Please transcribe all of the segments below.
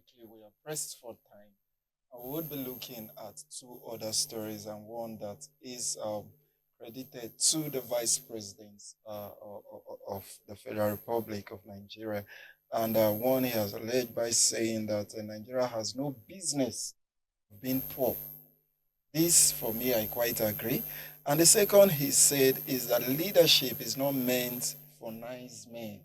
quickly, we are pressed for time. I would be looking at two other stories, and one that is credited to the Vice President of the Federal Republic of Nigeria. And one he has alleged by saying that Nigeria has no business being poor. This, for me, I quite agree. And the second he said is that leadership is not meant for nice men.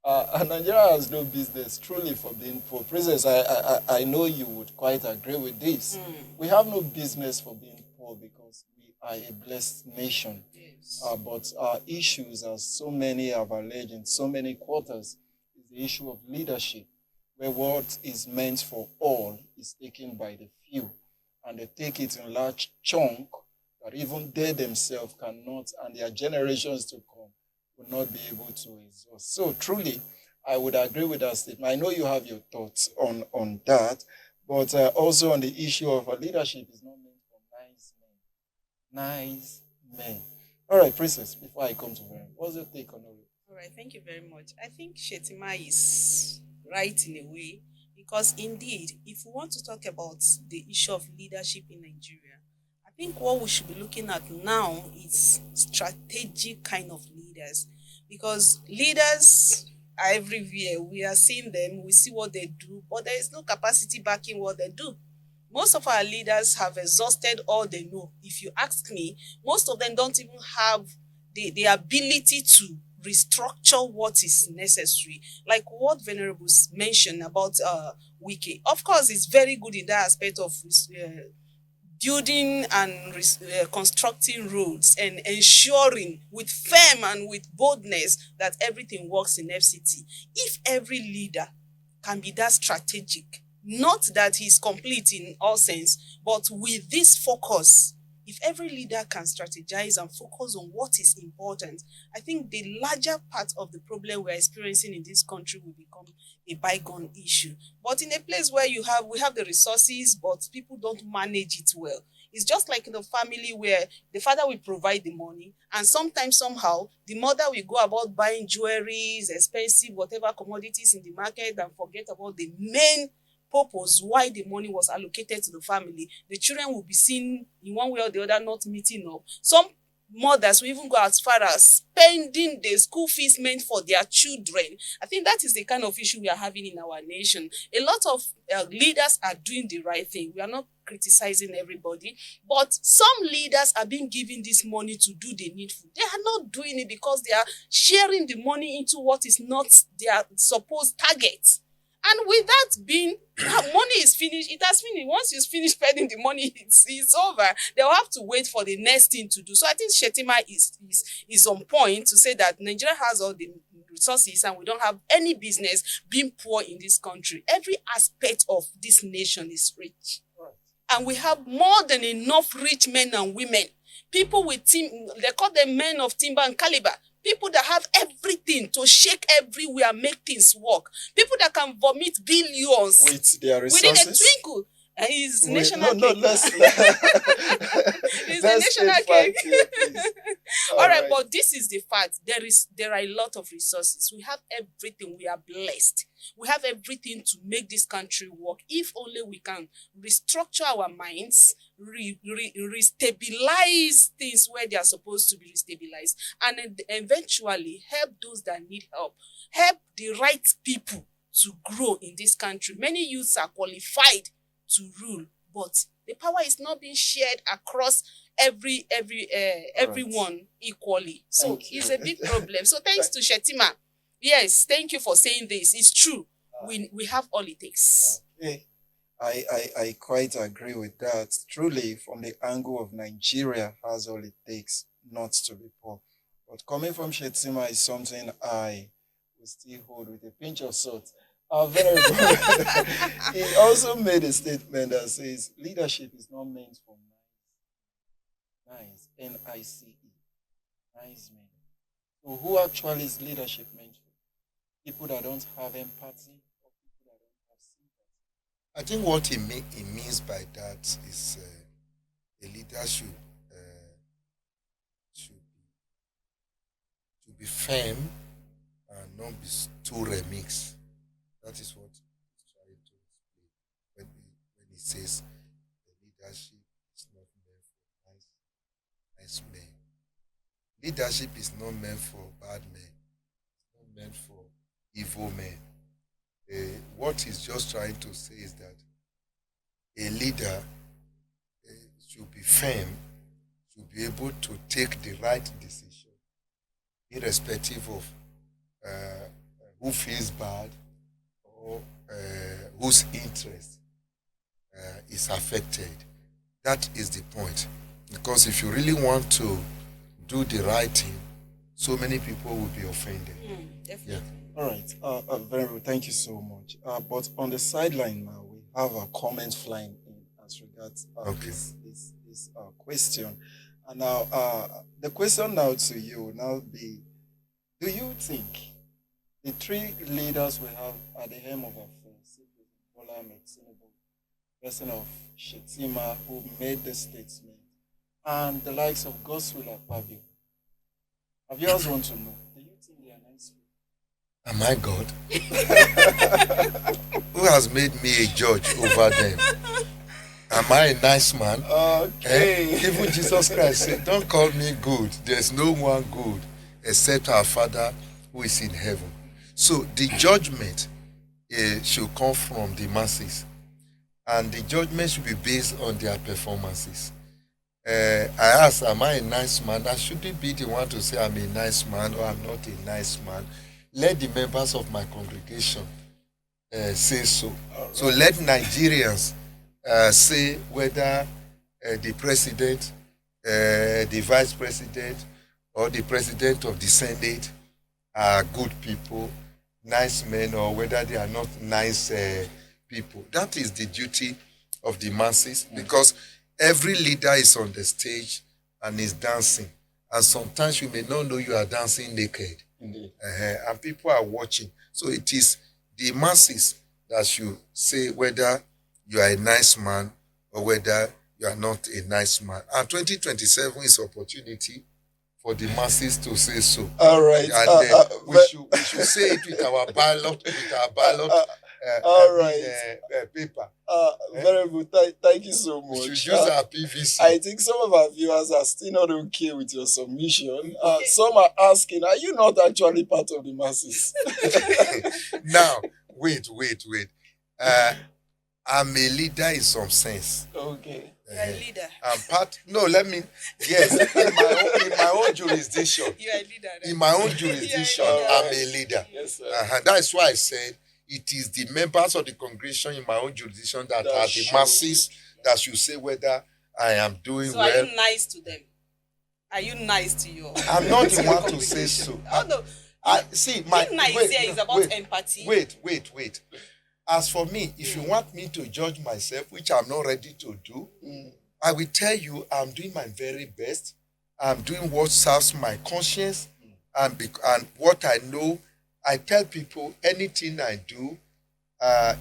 And Nigeria has no business truly for being poor. Princess, I know you would quite agree with this. We have no business for being poor because we are a blessed nation. Yes. But our issues, as so many have alleged in so many quarters, is the issue of leadership, where what is meant for all is taken by the few. And they take it in large chunk that even they themselves cannot, and their generations to come will not be able to exhaust. So truly, I would agree with that statement. I know you have your thoughts on that, but also on the issue of leadership is not meant for nice men. Nice men. All right, Princess, before I come to her, what's your take on all of it? All right, thank you very much. I think Shetima is right in a way because indeed, if we want to talk about the issue of leadership in Nigeria, I think what we should be looking at now is strategic kind of leaders because leaders are everywhere. We are seeing them, we see what they do, but there is no capacity backing what they do. Most of our leaders have exhausted all they know. If you ask me, most of them don't even have the ability to restructure what is necessary. Like what Venerables mentioned about Wiki. Of course, it's very good in that aspect of building and constructing roads and ensuring with firm and with boldness that everything works in FCT. If every leader can be that strategic, not that he's complete in all sense, but with this focus, if every leader can strategize and focus on what is important, I think the larger part of the problem we're experiencing in this country will become a bygone issue. But in a place where we have the resources, but people don't manage it well. It's just like in a family where the father will provide the money, and sometimes somehow the mother will go about buying jewelries, expensive whatever commodities in the market, and forget about the main purpose why the money was allocated to the family. The children will be seen in one way or the other not meeting up. Some mothers will even go as far as spending the school fees meant for their children. I think that is the kind of issue we are having in our nation. A lot of leaders are doing the right thing. We are not criticizing everybody, but some leaders are being given this money to do the needful. They are not doing it because they are sharing the money into what is not their supposed target. And with that being, money is finished, it has finished. Once you finish spending the money, it's over. They'll have to wait for the next thing to do. So I think Shetima is on point to say that Nigeria has all the resources and we don't have any business being poor in this country. Every aspect of this nation is rich. And we have more than enough rich men and women. People with they call them men of timber and caliber. People that have everything to shake everywhere, make things work. People that can vomit billions with their within a resources. twinkle. It's Wait, national no, cake. it's a national cake. Here, please. All right, but this is the fact. There are a lot of resources. We have everything. We are blessed. We have everything to make this country work. If only we can restructure our minds, restabilize things where they are supposed to be restabilized, and eventually help those that need help. Help the right people to grow in this country. Many youths are qualified to rule, but the power is not being shared across everyone equally. So it's a big problem. So thanks to Shetima. Yes, thank you for saying this. It's true. We have all it takes. Okay. I quite agree with that. Truly, from the angle of Nigeria has all it takes not to be poor. But coming from Shetima is something I will still hold with a pinch of salt. Very good. He also made a statement that says leadership is not meant for nice, N-I-C-E, nice men. So who actually is leadership meant for? People that don't have empathy or people that don't have sympathy? I think what he means by that is a leader should be firm and not be too remix. That That is what he's trying to explain when he says the leadership is not meant for nice men. Leadership is not meant for bad men. It's not meant for evil men. What he's just trying to say is that a leader should be firm, should be able to take the right decision, irrespective of who feels bad or whose interest is affected. That is the point. Because if you really want to do the right thing, so many people will be offended. Definitely. Yeah. All right. Very well. Thank you so much. But on the sideline now, we have a comment flying in as regards Okay. this question. And now, the question now to you will now be: do you think the three leaders we have at the helm of affairs, Bola Ahmed Tinubu, person of Shetima, who made the statement, and the likes of Godswill Akpabio, have you also want to know? Do you think they are nice people? Am I God? Who has made me a judge over them? Am I a nice man? Okay. Even Jesus Christ said, don't call me good. There's no one good except our Father who is in heaven. So the judgment should come from the masses. And the judgment should be based on their performances. I asked, am I a nice man? I shouldn't be the one to say I'm a nice man or I'm not a nice man. Let the members of my congregation say so. Right. So let Nigerians say whether the president, the vice president, or the president of the Senate are good people, nice men, or whether they are not nice people. That is the duty of the masses, because every leader is on the stage and is dancing. And sometimes you may not know you are dancing naked. And people are watching. So it is the masses that should say whether you are a nice man or whether you are not a nice man. And 2027 is opportunity for the masses to say so. All right. And we should say it with our ballot, paper. Very good. Thank you so much. We should use our PVC. I think some of our viewers are still not okay with your submission. Some are asking, are you not actually part of the masses? Now, wait. I'm a leader in some sense. Okay. You're a leader. In my own jurisdiction. You're a leader. Right? In my own jurisdiction, I'm a leader. Yes, sir. That's why I said it is the members of the congregation in my own jurisdiction that are the masses that should say whether I am doing well. So are you nice to them? Are you nice to your? I'm not the one to say so. Oh no. Being nice here is about empathy. Wait. As for me, if you want me to judge myself, which I'm not ready to do, I will tell you I'm doing my very best. I'm doing what serves my conscience and what I know. I tell people anything I do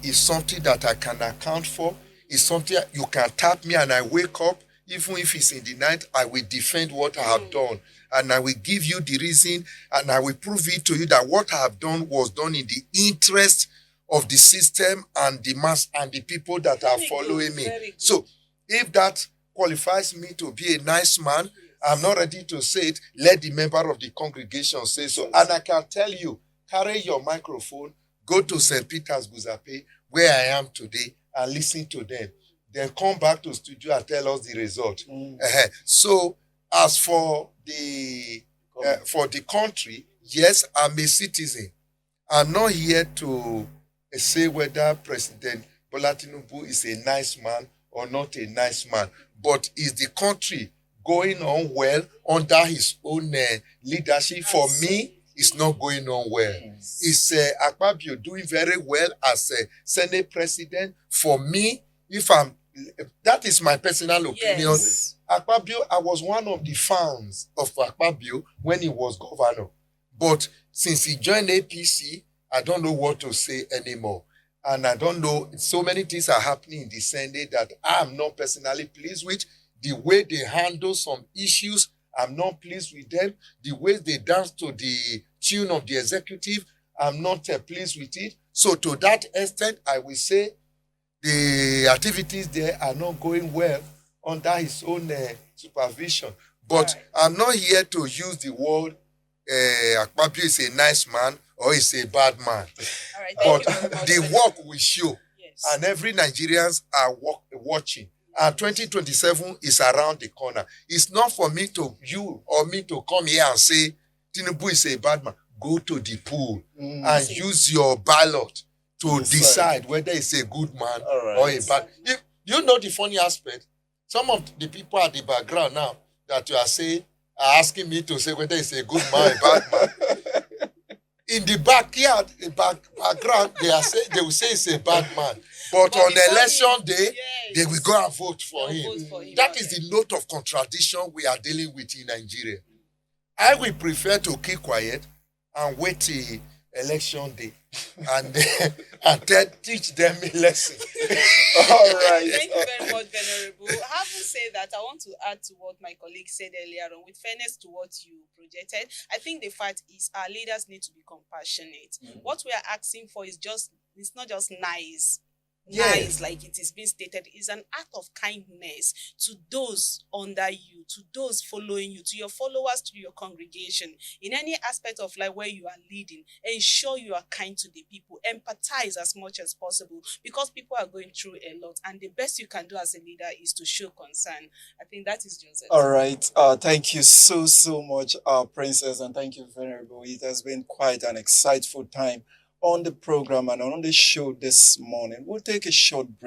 is something that I can account for. It's something you can tap me and I wake up. Even if it's in the night, I will defend what I have done. And I will give you the reason and I will prove it to you that what I have done was done in the interest of the system and the mass and the people that are following me. So if that qualifies me to be a nice man, I'm not ready to say it. Let the member of the congregation say so. And I can tell you, carry your microphone, go to St. Peter's Guzape, where I am today, and listen to them. Then come back to studio and tell us the result. So as for the country, yes, I'm a citizen. I'm not here to say whether President Bola Tinubu is a nice man or not a nice man. But is the country going on well under his own leadership? For me, it's not going on well. Is Akpabio doing very well as a Senate president? For me, that is my personal opinion. Yes. Akpabio, I was one of the fans of Akpabio when he was governor. But since he joined APC, I don't know what to say anymore. And I don't know, so many things are happening in the Senate that I'm not personally pleased with. The way they handle some issues, I'm not pleased with them. The way they dance to the tune of the executive, I'm not pleased with it. So to that extent, I will say the activities there are not going well under his own supervision. But Right. I'm not here to use the word Akpabio is a nice man or is a bad man. All right. But Thank you very much. the Venerable. work will show, Yes. and every Nigerians are watching. And 2027 is around the corner. It's not for me to you or me to come here and say Tinubu is a bad man. Go to the pool and use your ballot to decide whether it's a good man or a bad. You know the funny aspect. Some of the people at the background now that you are saying are asking me to say whether it's a good man or a bad man. In the backyard, the background, they will say it's a bad man. But on election day, they will go and vote for him. That is the note of contradiction we are dealing with in Nigeria. I will prefer to keep quiet and wait till election day and then teach them a lesson. All right. Thank you very much, Venerable. Having said that, I want to add to what my colleague said earlier on. With fairness to what you projected, I think the fact is our leaders need to be compassionate. What we are asking for is it's not just nice. Nice, like it is being stated, is an act of kindness to those under you, to those following you, to your followers, to your congregation. In any aspect of life where you are leading, ensure you are kind to the people. Empathize as much as possible, because people are going through a lot, and the best you can do as a leader is to show concern. I think that is Joseph. All right. Thank you so much, Princess, and thank you, Venerable. It has been quite an exciteful time on the program and on the show this morning. We'll take a short break.